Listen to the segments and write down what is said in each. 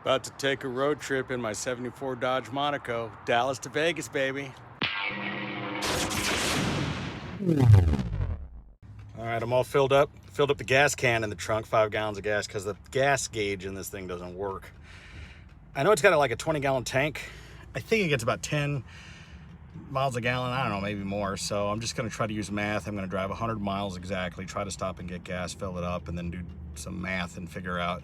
About to take a road trip in my 74 Dodge Monaco. Dallas to Vegas, baby. All right, I'm all filled up. Filled up the gas can in the trunk, 5 gallons of gas, because the gas gauge in this thing doesn't work. I know it's got like a 20-gallon tank. I think it gets about 10 miles a gallon. I don't know, maybe more. So I'm just going to try to use math. I'm going to drive 100 miles exactly, try to stop and get gas, fill it up, and then do some math and figure out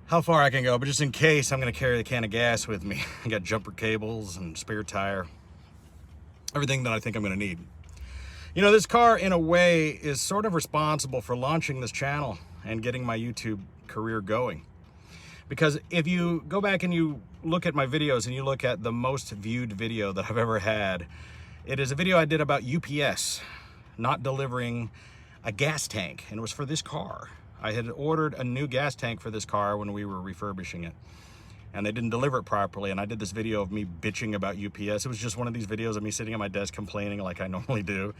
how far I can go. But just in case, I'm going to carry the can of gas with me. I got jumper cables and spare tire, everything that I think I'm going to need. You know, this car, in a way, is sort of responsible for launching this channel and getting my YouTube career going. Because if you go back and you look at my videos and you look at the most viewed video that I've ever had, it is a video I did about UPS not delivering a gas tank, and it was for this car. I had ordered a new gas tank for this car when we were refurbishing it, and they didn't deliver it properly, and I did this video of me bitching about UPS. It was just one of these videos of me sitting at my desk complaining like I normally do.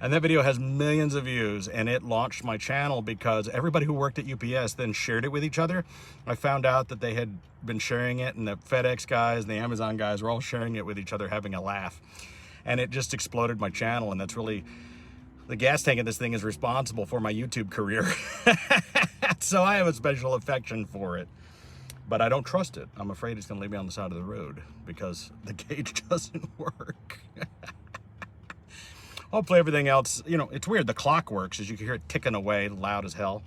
And that video has millions of views, and it launched my channel because everybody who worked at UPS then shared it with each other. I found out that they had been sharing it, and the FedEx guys, the Amazon guys were all sharing it with each other, having a laugh. And it just exploded my channel, and that's really, the gas tank in this thing is responsible for my YouTube career. So I have a special affection for it. But I don't trust it. I'm afraid it's gonna leave me on the side of the road because the gauge doesn't work. Hopefully everything else, you know, it's weird. The clock works, as you can hear it ticking away, loud as hell.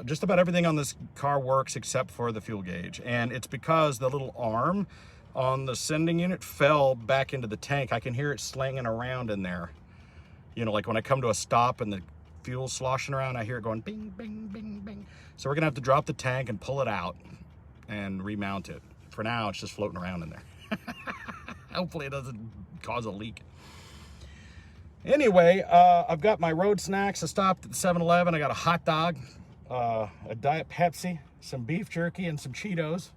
Just about everything on this car works except for the fuel gauge. And it's because the little arm on the sending unit fell back into the tank. I can hear it slinging around in there. You know, like when I come to a stop and the fuel's sloshing around, I hear it going bing, bing, bing, bing. So we're gonna have to drop the tank and pull it out and remount it. For now, it's just floating around in there. Hopefully it doesn't cause a leak. Anyway, I've got my road snacks. I stopped at 7-Eleven. I got a hot dog, a Diet Pepsi, some beef jerky, and some Cheetos.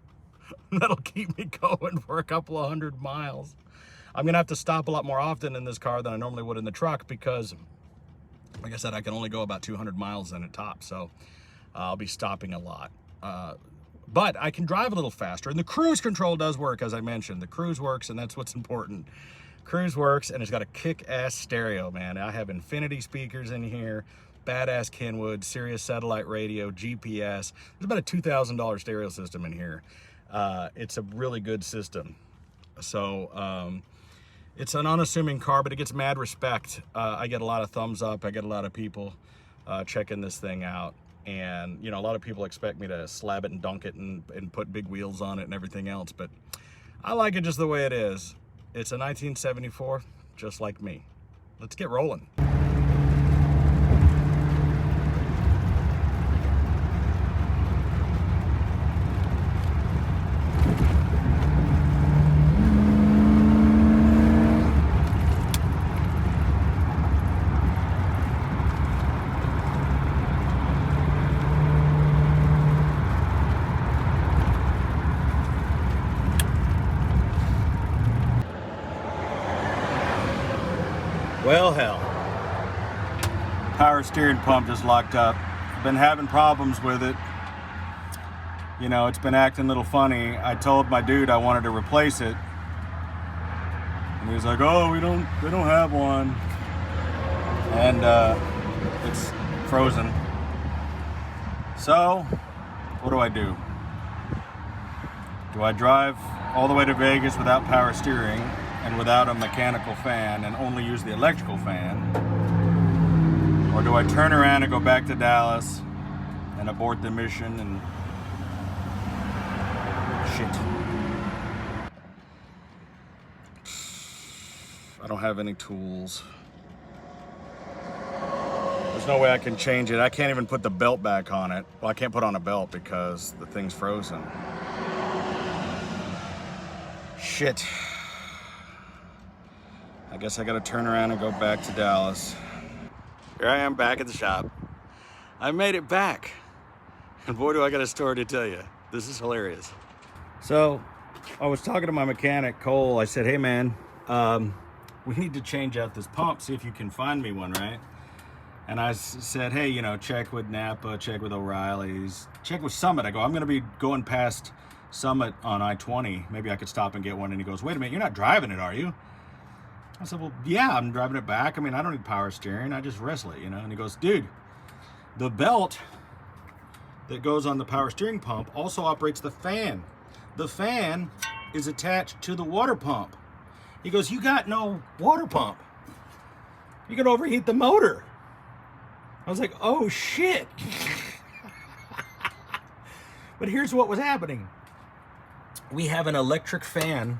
That'll keep me going for a couple of 100 miles. I'm gonna have to stop a lot more often in this car than I normally would in the truck because, like I said, I can only go about 200 miles in a top, so I'll be stopping a lot. But I can drive a little faster, and the cruise control does work, as I mentioned. The cruise works, and that's what's important. Cruise works, and it's got a kick-ass stereo, man. I have infinity speakers in here, badass Kenwood, Sirius satellite radio, GPS. There's about a $2,000 stereo system in here. It's a really good system. So it's an unassuming car, but it gets mad respect. I get a lot of thumbs up. I get a lot of people checking this thing out. And, you know, a lot of people expect me to slab it and dunk it and put big wheels on it and everything else, but I like it just the way it is. It's a 1974, just like me. Let's get rolling. Well, hell. Power steering pump just locked up. I've been having problems with it. You know, it's been acting a little funny. I told my dude I wanted to replace it. And he was like, oh, they don't have one. And it's frozen. So, what do? Do I drive all the way to Vegas without power steering and without a mechanical fan and only use the electrical fan? Or do I turn around and go back to Dallas and abort the mission and shit? I don't have any tools. There's no way I can change it. I can't even put the belt back on it. Well, I can't put on a belt because the thing's frozen. Shit. I guess I gotta turn around and go back to Dallas. Here I am back at the shop. I made it back. And boy, do I got a story to tell you. This is hilarious. So, I was talking to my mechanic, Cole. I said, hey man, we need to change out this pump. See if you can find me one, right? And I said, hey, you know, check with Napa, check with O'Reilly's, check with Summit. I go, I'm going to be going past Summit on I-20. Maybe I could stop and get one. And he goes, wait a minute, you're not driving it, are you? I said, well, yeah, I'm driving it back. I mean, I don't need power steering. I just wrestle it, you know. And he goes, dude, the belt that goes on the power steering pump also operates the fan. The fan is attached to the water pump. He goes, you got no water pump. You can overheat the motor. I was like, oh shit. But here's what was happening. We have an electric fan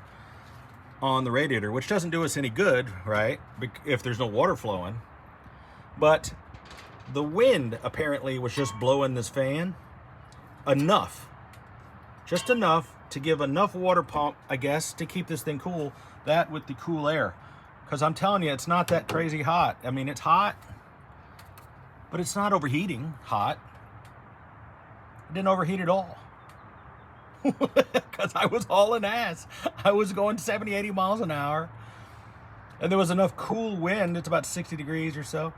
on the radiator, which doesn't do us any good, right? If there's no water flowing. But the wind apparently was just blowing this fan enough, just enough to give enough water pump, I guess, to keep this thing cool. That with the cool air. Because I'm telling you, it's not that crazy hot. I mean, it's hot, but it's not overheating hot. It didn't overheat at all. Because I was hauling ass. I was going 70, 80 miles an hour. And there was enough cool wind, it's about 60 degrees or so,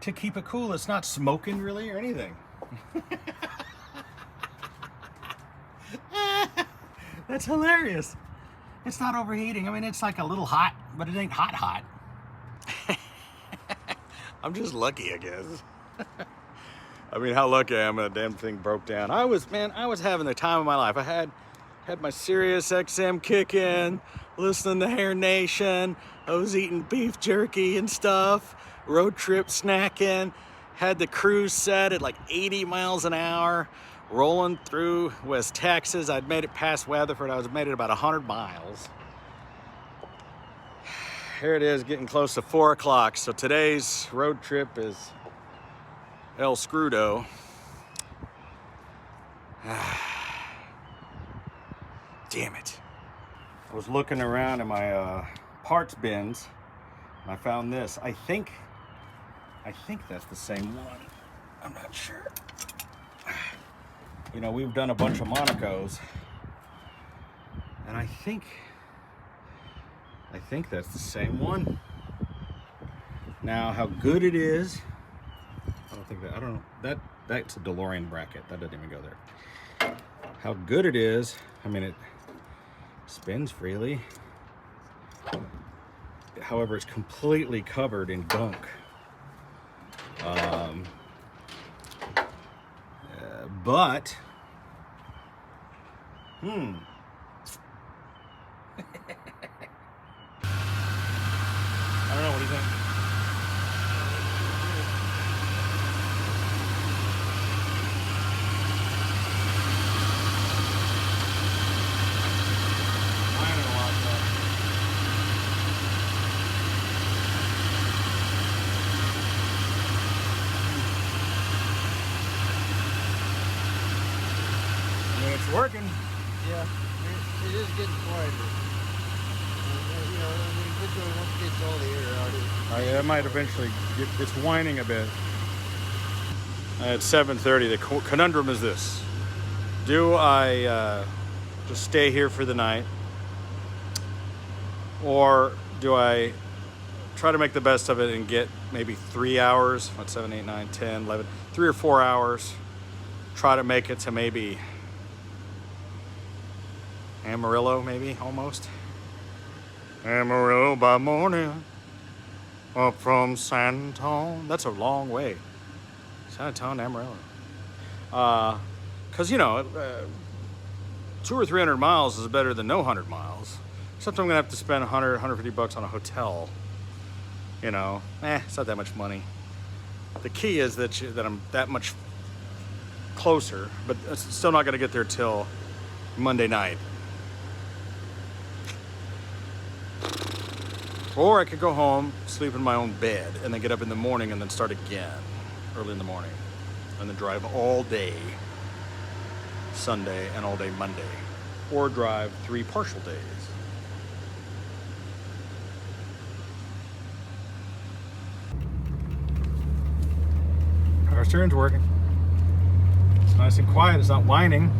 to keep it cool. It's not smoking really or anything. That's hilarious. It's not overheating. I mean, it's like a little hot, but it ain't hot hot. I'm just lucky, I guess. I mean, how lucky I am that damn thing broke down. I was having the time of my life. I had my Sirius XM kicking, listening to Hair Nation. I was eating beef jerky and stuff, road trip snacking, had the cruise set at like 80 miles an hour, rolling through West Texas. I'd made it past Weatherford. I was made it about 100 miles. Here it is, getting close to 4 o'clock. So today's road trip is El Scrudo. Damn it. I was looking around in my parts bins and I found this. I think that's the same one. I'm not sure. You know, we've done a bunch of Monacos and I think that's the same one. Now, how good it is, I don't know, that's a DeLorean bracket. That doesn't even go there. How good it is, I mean, it spins freely. However, it's completely covered in gunk. But, I don't know, what do you think? It's working. Yeah, it is getting quieter. You know, I mean, eventually once it gets all the air out, Yeah, it might eventually get, it's whining a bit. At 7:30, the conundrum is this. Do I just stay here for the night? Or do I try to make the best of it and get maybe 3 hours, 7, 8, 9, 10, 11, 3 or 4 hours, try to make it to maybe Amarillo, maybe, almost. Amarillo by morning, up from San Antonio. That's a long way. San Antonio, Amarillo. Because, you know, 200 or 300 miles is better than no 100 miles. Except I'm going to have to spend 100, 150 bucks on a hotel. You know, it's not that much money. The key is that I'm that much closer, but it's still not going to get there till Monday night. Or I could go home, sleep in my own bed, and then get up in the morning and then start again, early in the morning. And then drive all day Sunday and all day Monday. Or drive 3 partial days. Power steering's working. It's nice and quiet, it's not whining.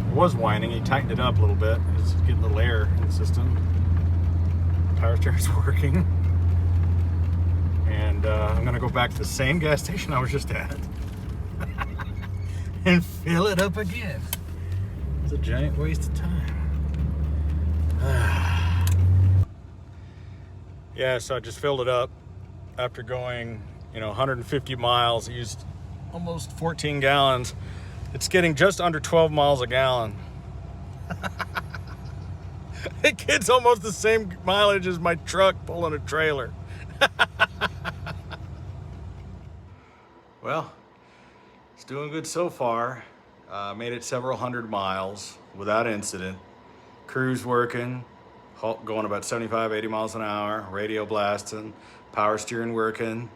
It was whining, he tightened it up a little bit. It's getting a little air in the system. Power steering's working, and I'm gonna go back to the same gas station I was just at and fill it up again. It's a giant waste of time. Yeah, so I just filled it up after going, 150 miles. I used almost 14 gallons. It's getting just under 12 miles a gallon. It gets almost the same mileage as my truck pulling a trailer. Well, it's doing good so far. Made it several hundred miles without incident. Cruise working, going about 75, 80 miles an hour, radio blasting, power steering working.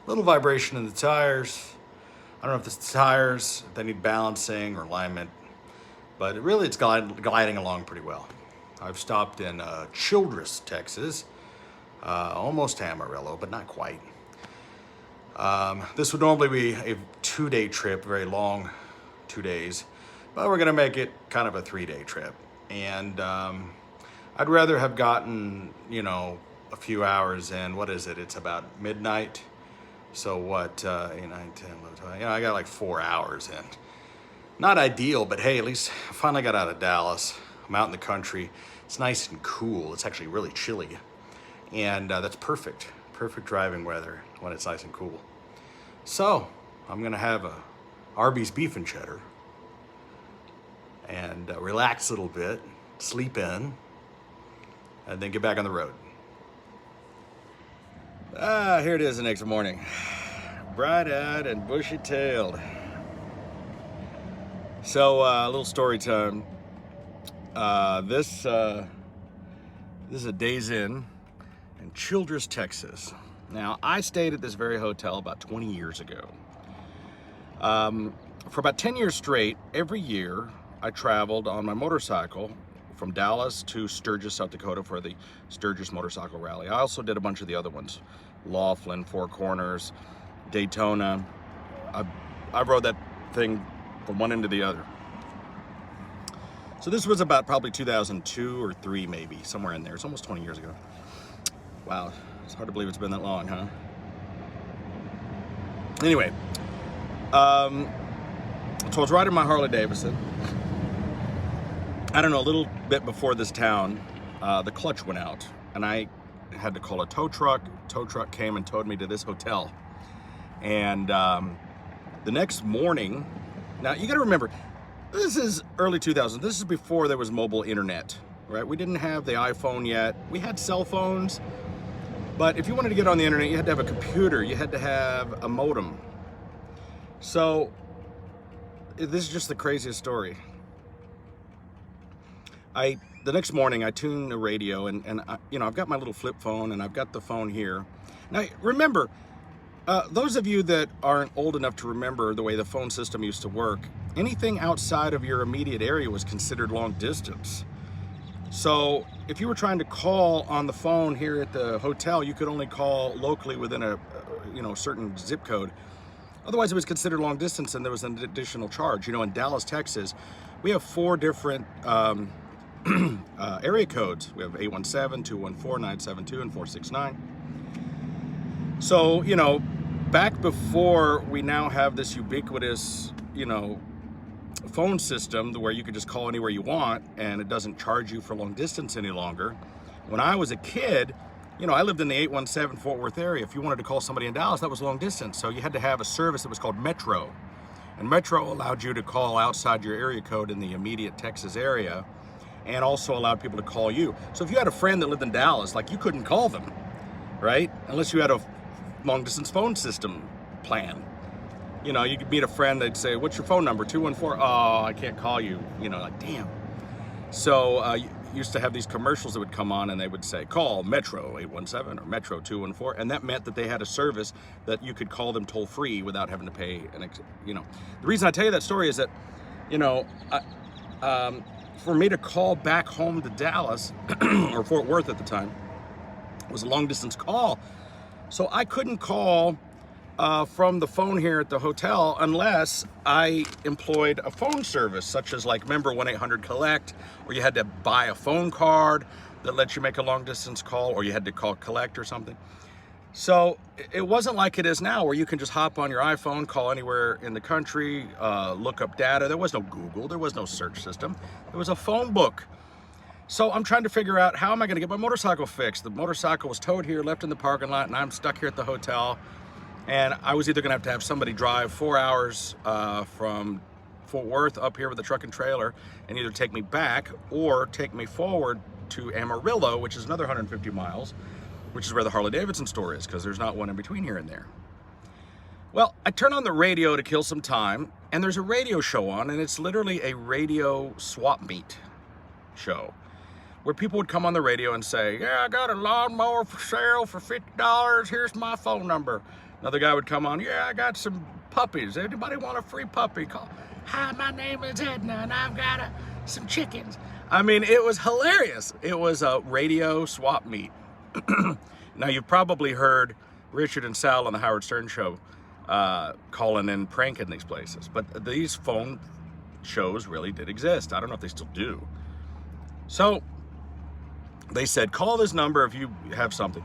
Little vibration in the tires. I don't know if it's the tires, they need balancing or alignment, but really it's gliding along pretty well. I've stopped in Childress, Texas, almost Amarillo, but not quite. This would normally be a 2-day trip, very long 2 days, but we're gonna make it kind of a 3-day trip. And I'd rather have gotten, a few hours in. What is it? It's about midnight. So what, 8, 9, 10, 11, 12, I got like 4 hours in. Not ideal, but hey, at least I finally got out of Dallas. I'm out in the country. It's nice and cool. It's actually really chilly. And that's perfect. Perfect driving weather when it's nice and cool. So I'm gonna have a Arby's beef and cheddar and relax a little bit, sleep in, and then get back on the road. Here it is the next morning. Bright-eyed and bushy-tailed. So, a little story time. This is a Days Inn in Childress, Texas. Now, I stayed at this very hotel about 20 years ago. For about 10 years straight, every year, I traveled on my motorcycle from Dallas to Sturgis, South Dakota for the Sturgis Motorcycle Rally. I also did a bunch of the other ones. Laughlin, Four Corners, Daytona. I rode that thing from one end to the other. So this was about probably 2002 or 3 maybe, somewhere in there. It's almost 20 years ago. Wow, it's hard to believe it's been that long, huh? Anyway, so I was riding my Harley Davidson. I don't know, a little bit before this town, the clutch went out and I had to call a tow truck. Tow truck came and towed me to this hotel. And the next morning, now you gotta remember, this is early 2000s. This is before there was mobile internet, right? We didn't have the iPhone yet. We had cell phones, but if you wanted to get on the internet, you had to have a computer. You had to have a modem. So this is just the craziest story. The next morning I tuned the radio and I've got my little flip phone and I've got the phone here. Now remember, those of you that aren't old enough to remember the way the phone system used to work, anything outside of your immediate area was considered long distance. So if you were trying to call on the phone here at the hotel, you could only call locally within a certain zip code. Otherwise it was considered long distance and there was an additional charge. In Dallas, Texas, we have 4 different area codes. We have 817, 214, 972, and 469. So, back before we now have this ubiquitous, phone system where you could just call anywhere you want and it doesn't charge you for long distance any longer. When I was a kid, I lived in the 817 Fort Worth area. If you wanted to call somebody in Dallas, that was long distance. So you had to have a service that was called Metro. And Metro allowed you to call outside your area code in the immediate Texas area and also allowed people to call you. So if you had a friend that lived in Dallas, you couldn't call them, right? Unless you had a long distance phone system plan. You could meet a friend, they'd say, what's your phone number? 214, oh, I can't call you. Damn. So you used to have these commercials that would come on and they would say, call Metro 817 or Metro 214. And that meant that they had a service that you could call them toll free without having to pay. The reason I tell you that story is that, for me to call back home to Dallas or Fort Worth at the time was a long distance call. So I couldn't call from the phone here at the hotel unless I employed a phone service such as remember 1-800-COLLECT, or you had to buy a phone card that lets you make a long distance call, or you had to call collect or something. So it wasn't like it is now where you can just hop on your iPhone, call anywhere in the country, look up data. There was no Google, there was no search system. It was a phone book. So I'm trying to figure out, how am I gonna get my motorcycle fixed? The motorcycle was towed here, left in the parking lot, and I'm stuck here at the hotel. And I was either gonna have to have somebody drive 4 hours from Fort Worth up here with a truck and trailer and either take me back or take me forward to Amarillo, which is another 150 miles, which is where the Harley-Davidson store is, because there's not one in between here and there. Well, I turn on the radio to kill some time, and there's a radio show on, and it's literally a radio swap meet show, where people would come on the radio and say, yeah, I got a lawnmower for sale for $50, here's my phone number. Another guy would come on, yeah, I got some puppies, anybody want a free puppy? Call. Hi, my name is Edna, and I've got some chickens. I mean, it was hilarious. It was a radio swap meet. Now, you've probably heard Richard and Sal on the Howard Stern show calling and pranking these places, but these phone shows really did exist. I don't know if they still do. So they said, call this number if you have something.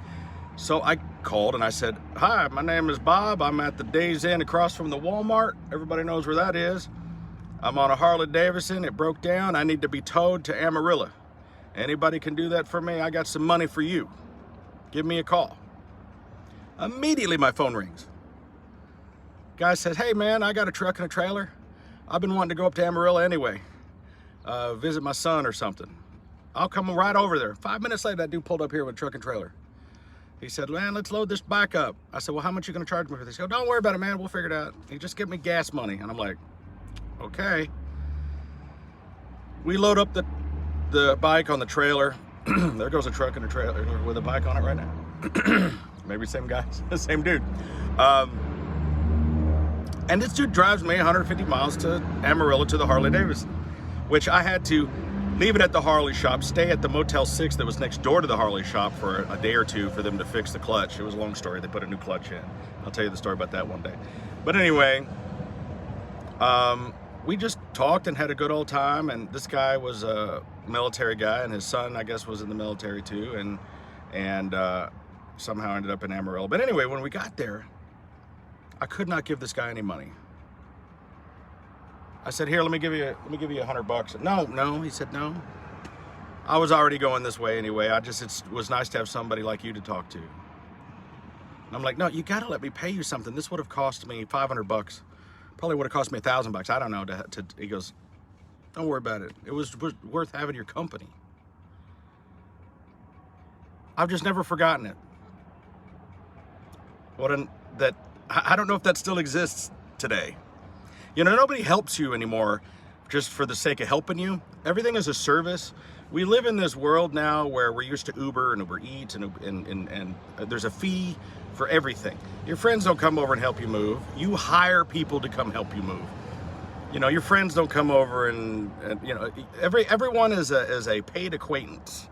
So I called and I said, hi, my name is Bob. I'm at the Days Inn across from the Walmart. Everybody knows where that is. I'm on a Harley-Davidson. It broke down. I need to be towed to Amarillo. Anybody can do that for me? I got some money for you. Give me a call. Immediately my phone rings. Guy says, hey man, I got a truck and a trailer. I've been wanting to go up to Amarillo anyway. Visit my son or something. I'll come right over there. 5 minutes later, that dude pulled up here with a truck and trailer. He said, man, let's load this bike up. I said, well, how much you gonna charge me for this? He goes, don't worry about it, man, we'll figure it out. He just give me gas money. And I'm like, okay. We load up the bike on the trailer. There goes a truck and a trailer with a bike on it right now. Maybe same guy, same dude. And this dude drives me 150 miles to Amarillo to the Harley-Davidson, which I had to leave it at the Harley shop, stay at the Motel 6 that was next door to the Harley shop for a day or two for them to fix the clutch. It was a long story. They put a new clutch in. I'll tell you the story about that one day. But anyway, we just talked and had a good old time, and this guy was a military guy, and his son, I guess, was in the military too, and somehow ended up in Amarillo. But anyway, when we got there, I could not give this guy any money. I said, here, let me give you $100. No, he said, no. I was already going this way anyway. It was nice to have somebody like you to talk to. And I'm like, no, you gotta let me pay you something. This would have cost me $500. Probably would have cost me $1,000. I don't know. He goes, don't worry about it. It was worth having your company. I've just never forgotten it. I don't know if that still exists today. You know, nobody helps you anymore just for the sake of helping you. Everything is a service. We live in this world now where we're used to Uber and Uber Eats and there's a fee for everything. Your friends don't come over and help you move. You hire people to come help you move. You know, your friends don't come over and you know, everyone is a paid acquaintance.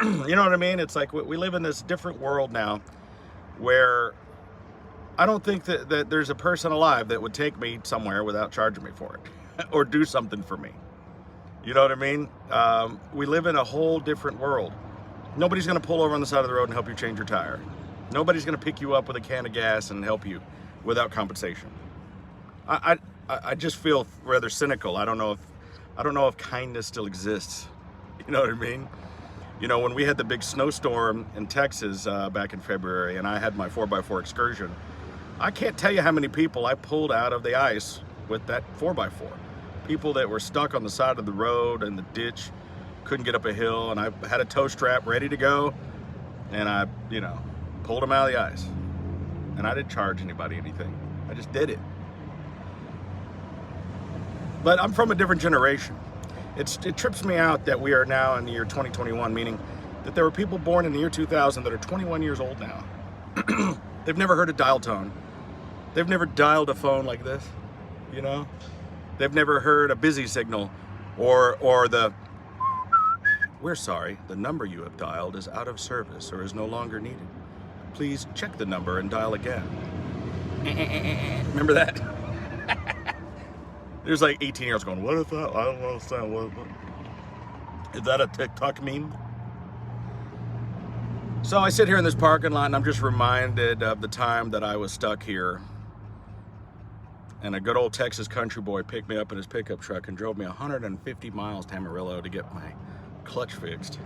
You know what I mean? It's like we live in this different world now where I don't think that there's a person alive that would take me somewhere without charging me for it or do something for me. You know what I mean? We live in a whole different world. Nobody's gonna pull over on the side of the road and help you change your tire. Nobody's gonna pick you up with a can of gas and help you without compensation. I just feel rather cynical. I don't know if kindness still exists. You know what I mean? You know, when we had the big snowstorm in Texas back in February and I had my 4x4 excursion, I can't tell you how many people I pulled out of the ice with that 4x4. People that were stuck on the side of the road in the ditch, couldn't get up a hill, and I had a tow strap ready to go, and I, you know, pulled them out of the ice. And I didn't charge anybody anything. I just did it. But I'm from a different generation. It trips me out that we are now in the year 2021, meaning that there were people born in the year 2000 that are 21 years old now. They've never heard a dial tone. They've never dialed a phone like this, you know? They've never heard a busy signal or the, we're sorry, the number you have dialed is out of service or is no longer needed. Please check the number and dial again. Remember that? There's like 18-year-olds going, what is that? I don't understand. What? Is that a TikTok meme? So I sit here in this parking lot and I'm just reminded of the time that I was stuck here. And a good old Texas country boy picked me up in his pickup truck and drove me 150 miles to Amarillo to get my clutch fixed.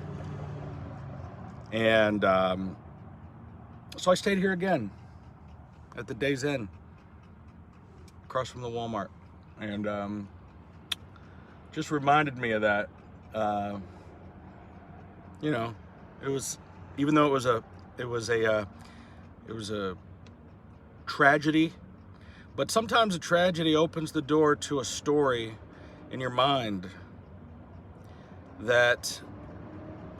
And so I stayed here again at the Days Inn, across from the Walmart. And just reminded me of that. You know, it was, even though it was a tragedy, but sometimes a tragedy opens the door to a story in your mind that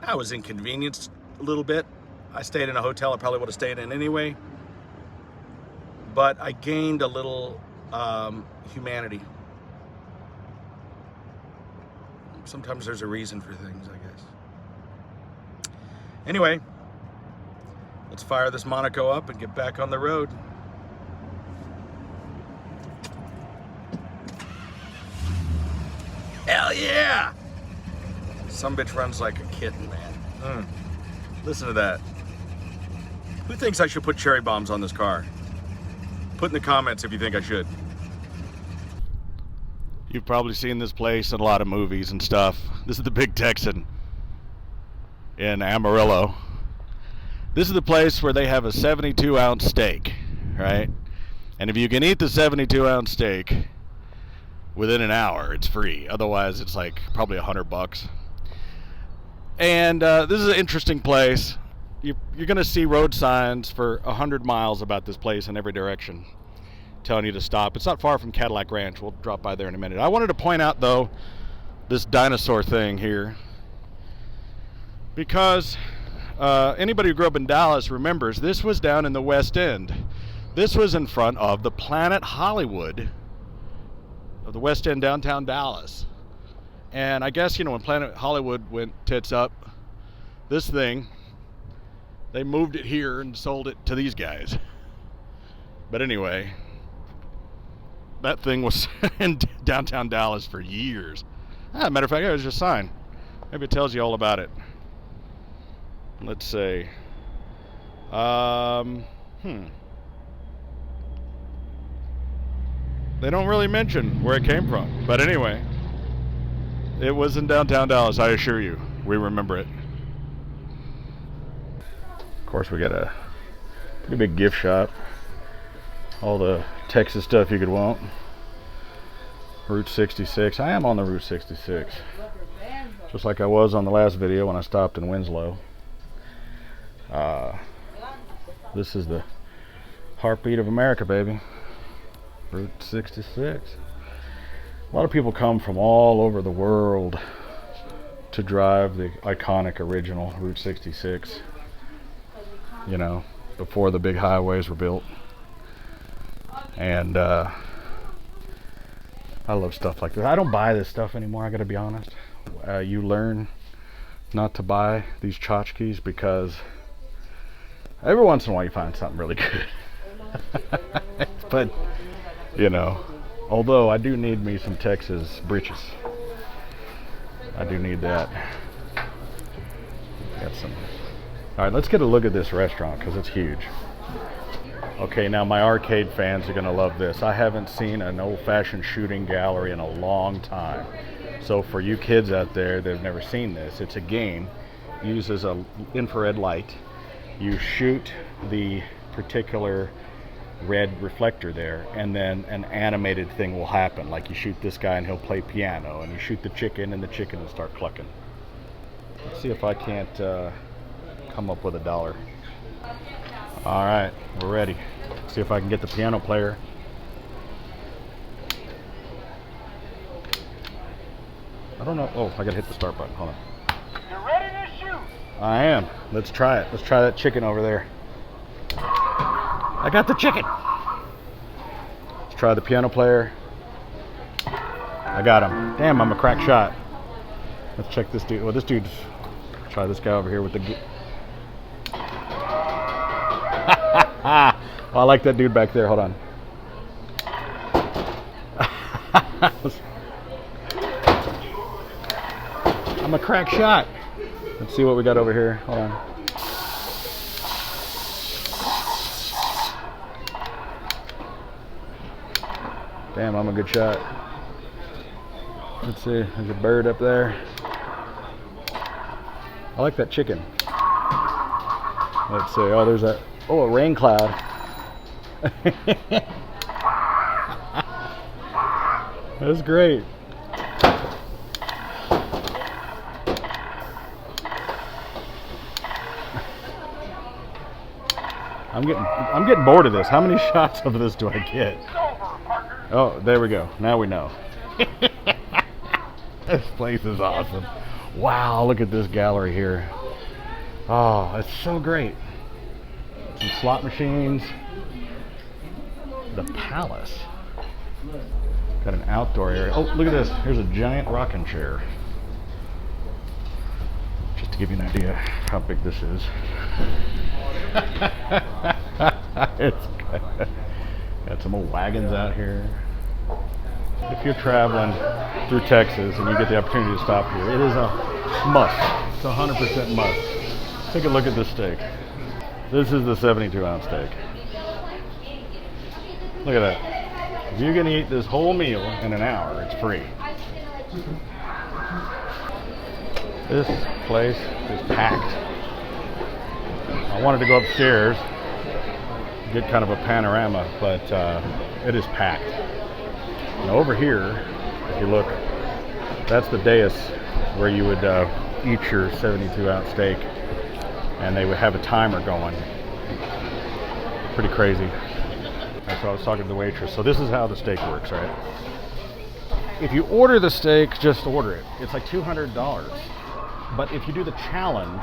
I was inconvenienced a little bit. I stayed in a hotel I probably would have stayed in anyway, but I gained a little humanity. Sometimes there's a reason for things, I guess. Anyway, let's fire this Monaco up and get back on the road. Hell yeah! Some bitch runs like a kitten, man. Listen to that. Who thinks I should put cherry bombs on this car? Put in the comments if you think I should. You've probably seen this place in a lot of movies and stuff. This is the Big Texan in Amarillo. This is the place where they have a 72-ounce steak, right? And if you can eat the 72-ounce steak within an hour, it's free. Otherwise, it's like probably $100. And this is an interesting place. You're going to see road signs for 100 miles about this place in every direction, telling you to stop. It's not far from Cadillac Ranch. We'll drop by there in a minute. I wanted to point out, though, this dinosaur thing here, because anybody who grew up in Dallas remembers this was down in the West End. This was in front of the Planet Hollywood of the West End, downtown Dallas. And I guess, you know, when Planet Hollywood went tits up, this thing, they moved it here and sold it to these guys. But anyway, that thing was in downtown Dallas for years. Matter of fact, it was just a sign. Maybe it tells you all about it. Let's see. They don't really mention where it came from. But anyway, it was in downtown Dallas, I assure you. We remember it. Of course, we got a pretty big gift shop. All the Texas stuff you could want. Route 66. I am on the Route 66. Just like I was on the last video when I stopped in Winslow. This is the heartbeat of America, baby. Route 66. A lot of people come from all over the world to drive the iconic original Route 66. You know, before the big highways were built. And I love stuff like this. I don't buy this stuff anymore, I gotta be honest. You learn not to buy these tchotchkes because every once in a while you find something really good. But, you know, although I do need me some Texas britches. I do need that. Got some. All right, let's get a look at this restaurant because it's huge. Okay, now my arcade fans are gonna love this. I haven't seen an old-fashioned shooting gallery in a long time. So for you kids out there that have never seen this, it's a game. It uses an infrared light. You shoot the particular red reflector there, and then an animated thing will happen. Like you shoot this guy and he'll play piano, and you shoot the chicken and the chicken will start clucking. Let's see if I can't come up with $1. All right, we're ready. See if I can get the piano player. I don't know. Oh, I gotta hit the start button. Hold on. You ready to shoot? I am. Let's try it. Let's try that chicken over there. I got the chicken. Let's try the piano player. I got him. Damn, I'm a crack shot. Let's check this dude. Well, this dude's. Try this guy over here with the. Well, I like that dude back there. Hold on. I'm a crack shot. Let's see what we got over here. Hold on. Damn, I'm a good shot. Let's see, there's a bird up there. I like that chicken. Let's see, oh, there's a rain cloud. That's great. I'm getting bored of this. How many shots of this do I get? Oh, there we go. Now we know. This place is awesome. Wow, look at this gallery here. Oh, it's so great. Some slot machines. The Palace. Got an outdoor area. Oh, look at this. Here's a giant rocking chair. Just to give you an idea how big this is. It's got some old wagons out here. If you're traveling through Texas and you get the opportunity to stop here, it is a must. It's a 100% must. Take a look at this steak. This is the 72-ounce steak. Look at that. If you're going to eat this whole meal in an hour, it's free. This place is packed. I wanted to go upstairs, get kind of a panorama, but it is packed. And over here, if you look, that's the dais where you would eat your 72-ounce steak, and they would have a timer going. Pretty crazy. That's what I was talking to the waitress. So this is how the steak works, right? If you order the steak, just order it. It's like $200. But if you do the challenge,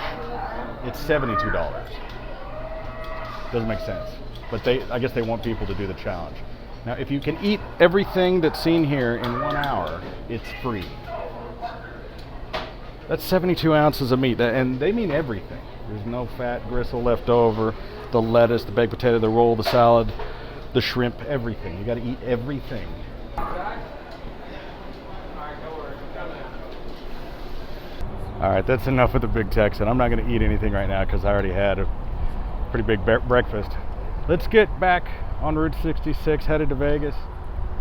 it's $72. Doesn't make sense. But I guess they want people to do the challenge. Now, if you can eat everything that's seen here in 1 hour, it's free. That's 72 ounces of meat, and they mean everything. There's no fat gristle left over, the lettuce, the baked potato, the roll, the salad, the shrimp, everything. You got to eat everything. All right, that's enough with the Big Texan. I'm not going to eat anything right now because I already had a pretty big breakfast. Let's get back on Route 66, headed to Vegas.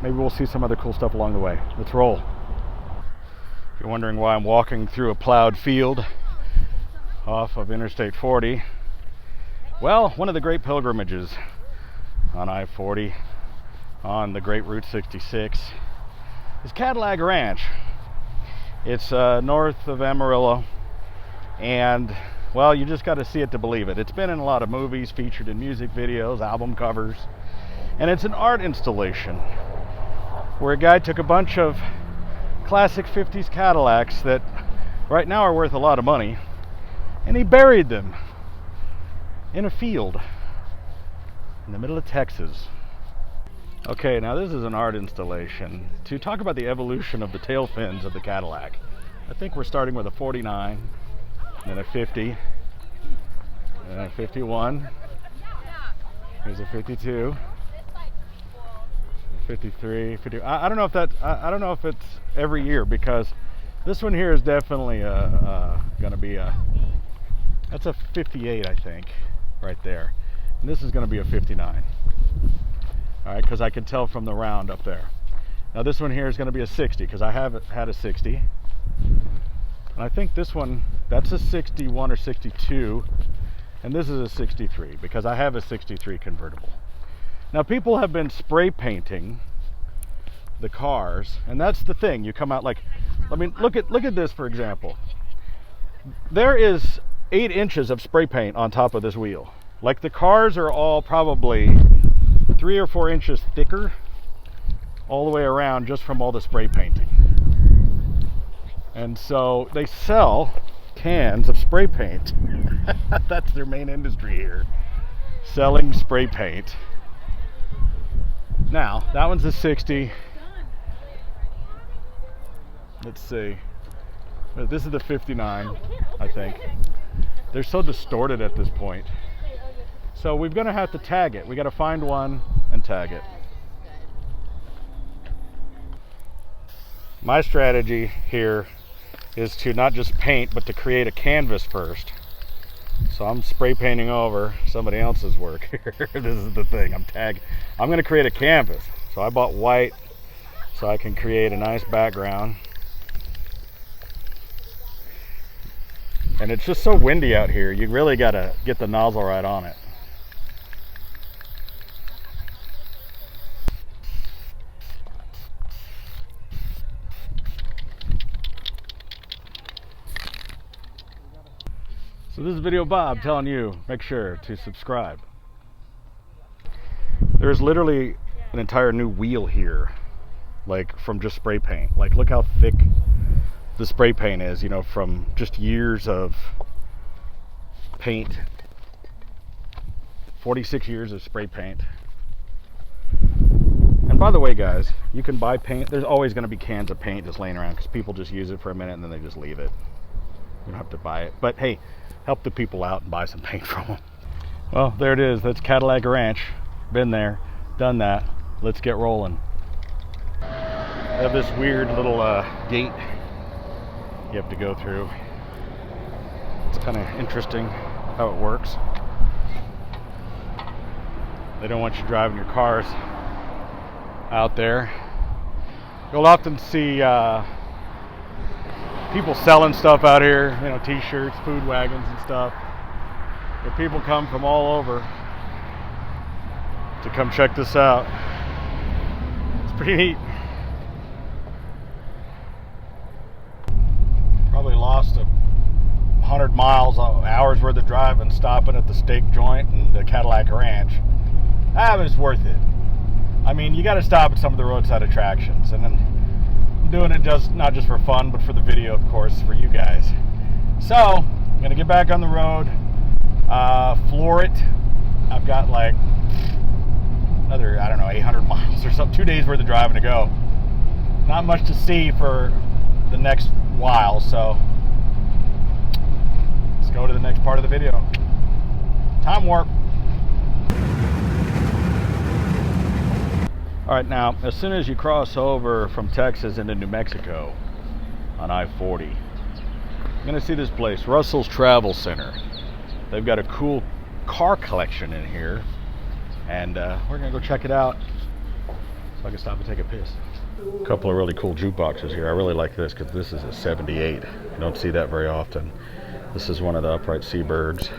Maybe we'll see some other cool stuff along the way. Let's roll. If you're wondering why I'm walking through a plowed field off of Interstate 40, well, one of the great pilgrimages on I-40 on the great Route 66 is Cadillac Ranch. It's north of Amarillo, and well, you just got to see it to believe it. It's been in a lot of movies, featured in music videos, album covers, and it's an art installation where a guy took a bunch of classic 50s Cadillacs that right now are worth a lot of money, and he buried them in a field in the middle of Texas. Okay, now this is an art installation to talk about the evolution of the tail fins of the Cadillac. I think we're starting with a 49, then a 50, then a 51, here's a 52, 53, 50. I don't know if that, I don't know if it's every year, because this one here is definitely gonna be that's a 58, I think, right there. And this is gonna be a 59. All right, because I can tell from the round up there. Now this one here is going to be a 60, because I have had a 60. And I think this one, that's a 61 or 62. And this is a 63, because I have a 63 convertible. Now people have been spray painting the cars, and that's the thing. You come out like, I mean, look at this, for example. There is 8 inches of spray paint on top of this wheel. Like, the cars are all probably 3 or 4 inches thicker all the way around, just from all the spray painting. And so they sell cans of spray paint. That's their main industry here, selling spray paint. Now that one's a 60. Let's see, this is the 59, I think. They're so distorted at this point. So we're going to have to tag it. We got to find one and tag it. My strategy here is to not just paint, but to create a canvas first. So I'm spray painting over somebody else's work here. This is the thing. I'm going to create a canvas. So I bought white, so I can create a nice background. And it's just so windy out here, you really gotta get the nozzle right on it. So this is Videobob telling you, make sure to subscribe. There's literally an entire new wheel here, like from just spray paint. Like look how thick the spray paint is, you know, from just years of paint. 46 years of spray paint. And by the way, guys, you can buy paint. There's always going to be cans of paint just laying around because people just use it for a minute and then they just leave it. You don't have to buy it. But hey, help the people out and buy some paint from them. Well, there it is. That's Cadillac Ranch. Been there, done that. Let's get rolling. I have this weird little gate you have to go through. It's kind of interesting how it works. They don't want you driving your cars out there. You'll often see people selling stuff out here, you know, t-shirts, food wagons and stuff. But people come from all over to come check this out. It's pretty neat. Probably lost 100 miles, hours worth of driving, stopping at the steak joint and the Cadillac Ranch. But it's worth it. I mean, you got to stop at some of the roadside attractions, and then I'm doing it just not just for fun, but for the video, of course, for you guys. So I'm gonna get back on the road, floor it. I've got like another, I don't know, 800 miles or something, 2 days worth of driving to go. Not much to see for the next while, so let's go to the next part of the video. Time warp. All right, now, as soon as you cross over from Texas into New Mexico on I-40, you're gonna see this place, Russell's Travel Center. They've got a cool car collection in here, and we're gonna go check it out so I can stop and take a piss. A couple of really cool jukeboxes here. I really like this because this is a 78. You don't see that very often. This is one of the upright Seabirds.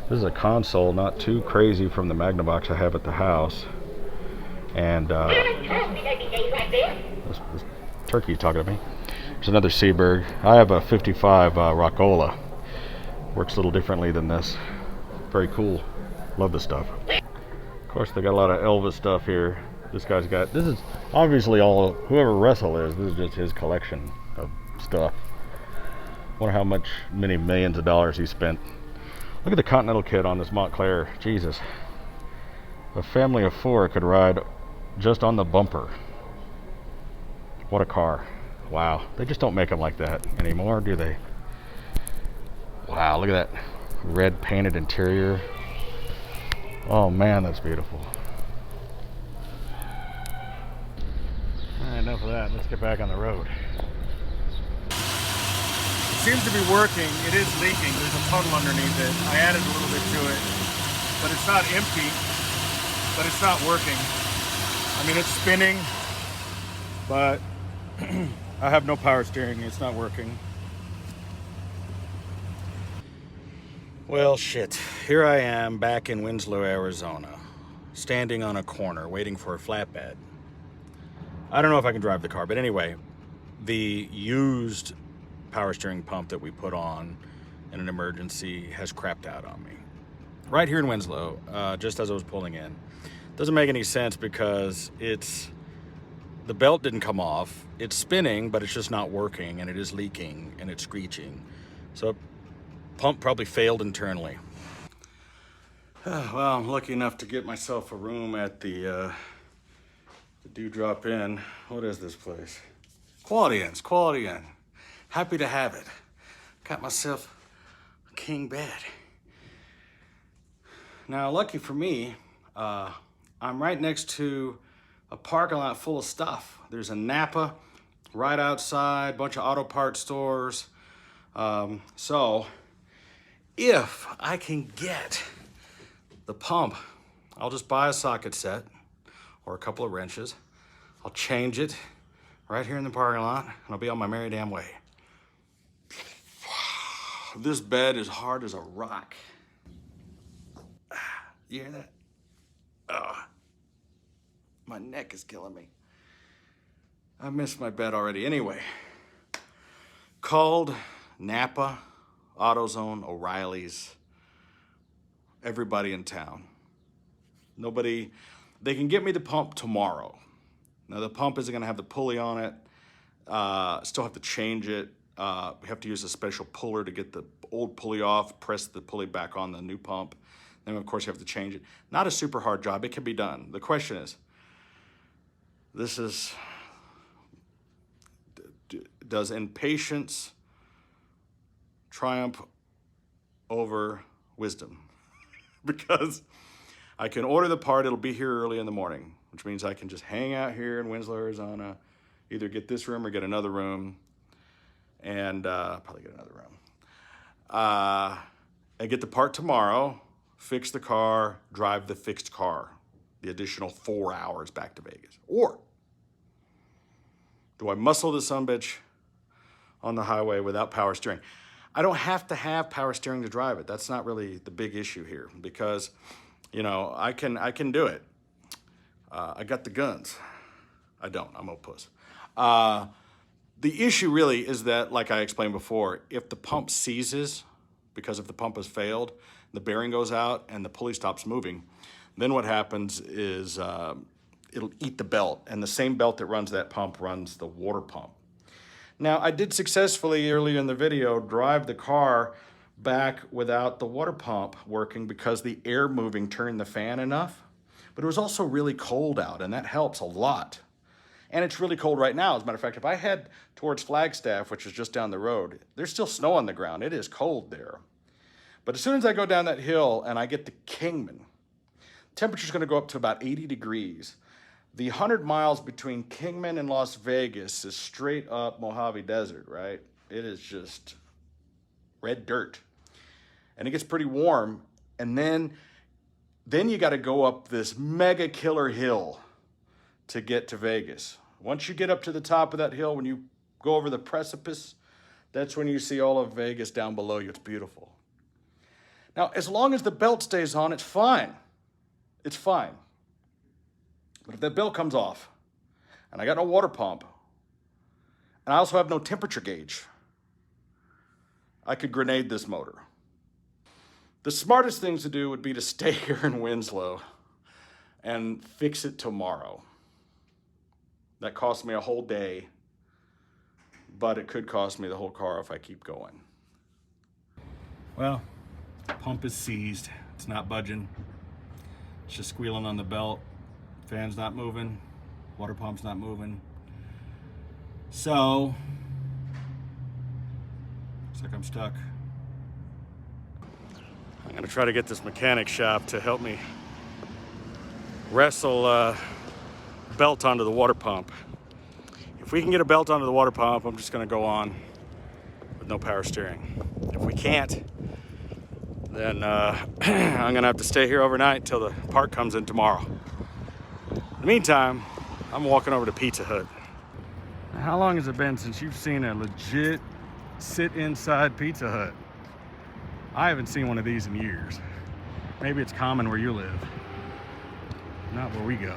This is a console, not too crazy from the Magnavox I have at the house. And this turkey talking to me. There's another Seabird. I have a 55 Rockola. Works a little differently than this. Very cool. Love this stuff. Of course, they got a lot of Elvis stuff here. This guy's got, this is obviously all, whoever Russell is, this is just his collection of stuff. Wonder how much, many millions of dollars he spent. Look at the Continental kit on this Montclair. Jesus. A family of 4 could ride just on the bumper. What a car. Wow. They just don't make them like that anymore, do they? Wow, look at that red painted interior. Oh man, that's beautiful. Alright, enough of that. Let's get back on the road. It seems to be working. It is leaking. There's a puddle underneath it. I added a little bit to it, but it's not empty. But it's not working. I mean, it's spinning, but I have no power steering. It's not working. Well, shit. Here I am back in Winslow, Arizona, standing on a corner waiting for a flatbed. I don't know if I can drive the car, but anyway, the used power steering pump that we put on in an emergency has crapped out on me. Right here in Winslow, just as I was pulling in. Doesn't make any sense because the belt didn't come off. It's spinning, but it's just not working, and it is leaking, and it's screeching. So pump probably failed internally. Well, I'm lucky enough to get myself a room at the Dewdrop Inn. What is this place? Quality Inn's, Quality Inn. Happy to have it. Got myself a king bed. Now, lucky for me, I'm right next to a parking lot full of stuff. There's a Napa right outside, bunch of auto parts stores. So if I can get the pump, I'll just buy a socket set or a couple of wrenches. I'll change it right here in the parking lot, and I'll be on my merry damn way. This bed is hard as a rock. You hear that? Oh, my neck is killing me. I missed my bed already. Anyway, called Napa, AutoZone, O'Reilly's, everybody in town. Nobody, they can get me the pump tomorrow. Now the pump isn't gonna have the pulley on it. Still have to change it. We have to use a special puller to get the old pulley off, press the pulley back on the new pump. Then of course you have to change it. Not a super hard job, it can be done. The question is, does impatience triumph over wisdom? Because I can order the part, it'll be here early in the morning, which means I can just hang out here in Winslow, Arizona, either get this room or get another room, and probably get another room. And get the part tomorrow, fix the car, drive the fixed car, the additional 4 hours back to Vegas. Or do I muscle the sumbitch on the highway without power steering? I don't have to have power steering to drive it. That's not really the big issue here because, you know, I can do it. I got the guns. I don't, I'm a puss. The issue really is that, like I explained before, if the pump seizes, because if the pump has failed, the bearing goes out and the pulley stops moving, then what happens is it'll eat the belt, and the same belt that runs that pump runs the water pump. Now, I did successfully earlier in the video drive the car back without the water pump working because the air moving turned the fan enough, but it was also really cold out, and that helps a lot. And it's really cold right now. As a matter of fact, if I head towards Flagstaff, which is just down the road, there's still snow on the ground. It is cold there. But as soon as I go down that hill and I get to Kingman, temperature's gonna go up to about 80 degrees. The 100 miles between Kingman and Las Vegas is straight up Mojave Desert, right? It is just red dirt. And it gets pretty warm. And then you gotta go up this mega killer hill to get to Vegas. Once you get up to the top of that hill, when you go over the precipice, that's when you see all of Vegas down below you. It's beautiful. Now, as long as the belt stays on, it's fine. It's fine. But if that belt comes off, and I got no water pump, and I also have no temperature gauge, I could grenade this motor. The smartest things to do would be to stay here in Winslow and fix it tomorrow. That cost me a whole day, but it could cost me the whole car if I keep going. Well, the pump is seized. It's not budging. It's just squealing on the belt. Fan's not moving. Water pump's not moving. So, looks like I'm stuck. I'm gonna try to get this mechanic shop to help me wrestle belt onto the water pump. If we can get a belt onto the water pump, I'm just gonna go on with no power steering. If we can't, then I'm gonna have to stay here overnight until the part comes in tomorrow. In the meantime, I'm walking over to Pizza Hut. How long has it been since you've seen a legit sit inside Pizza Hut? I haven't seen one of these in years. Maybe it's common where you live. Not where we go.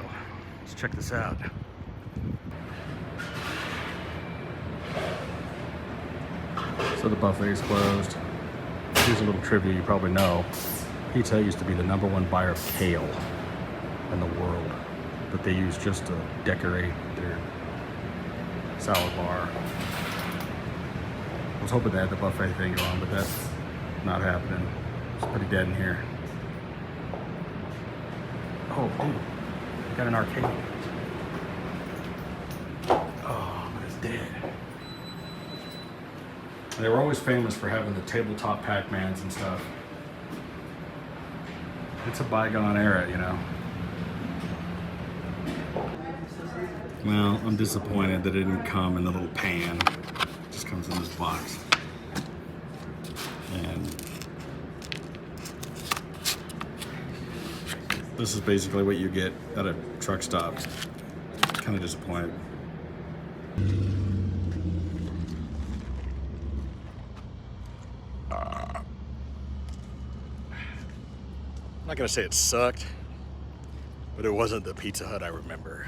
Let's check this out. So the buffet is closed. Here's a little trivia you probably know. Pizza Hut used to be the #1 buyer of kale in the world that they use just to decorate their salad bar. I was hoping they had the buffet thing going, but that's not happening. It's pretty dead in here. Oh, dude. Got an arcade. Oh, but it's dead. They were always famous for having the tabletop Pac-Mans and stuff. It's a bygone era, you know. Well, I'm disappointed that it didn't come in the little pan. It just comes in this box. And this is basically what you get at a truck stop. Kind of disappointed. I'm not gonna say it sucked, but it wasn't the Pizza Hut I remember.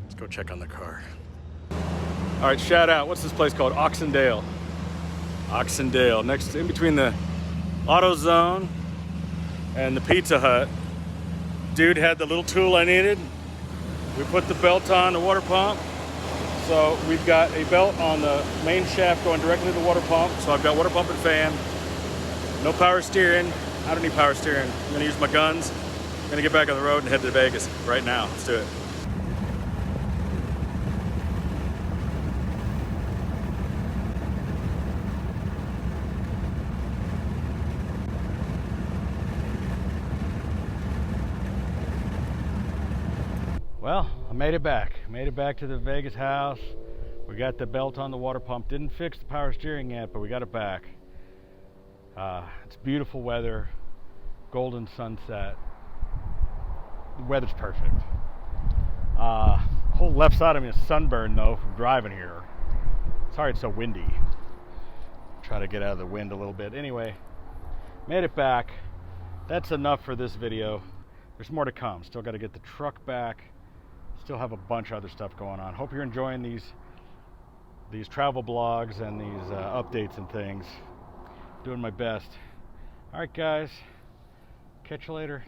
Let's go check on the car. All right, shout out. What's this place called? Oxendale. Oxendale, next in between the AutoZone and the Pizza Hut. Dude had the little tool I needed. We put the belt on the water pump. So we've got a belt on the main shaft going directly to the water pump. So I've got water pump and fan. No power steering. I don't need power steering. I'm gonna use my guns. I'm gonna get back on the road and head to Vegas right now. Let's do it. Well, I made it back. Made it back to the Vegas house. We got the belt on the water pump. Didn't fix the power steering yet, but we got it back. It's beautiful weather, golden sunset. The weather's perfect. Whole left side of me is sunburned though from driving here. Sorry it's so windy. Try to get out of the wind a little bit. Anyway, made it back. That's enough for this video. There's more to come. Still got to get the truck back. Still have a bunch of other stuff going on. Hope you're enjoying these travel blogs and these updates and things. Doing my best. All right, guys. Catch you later.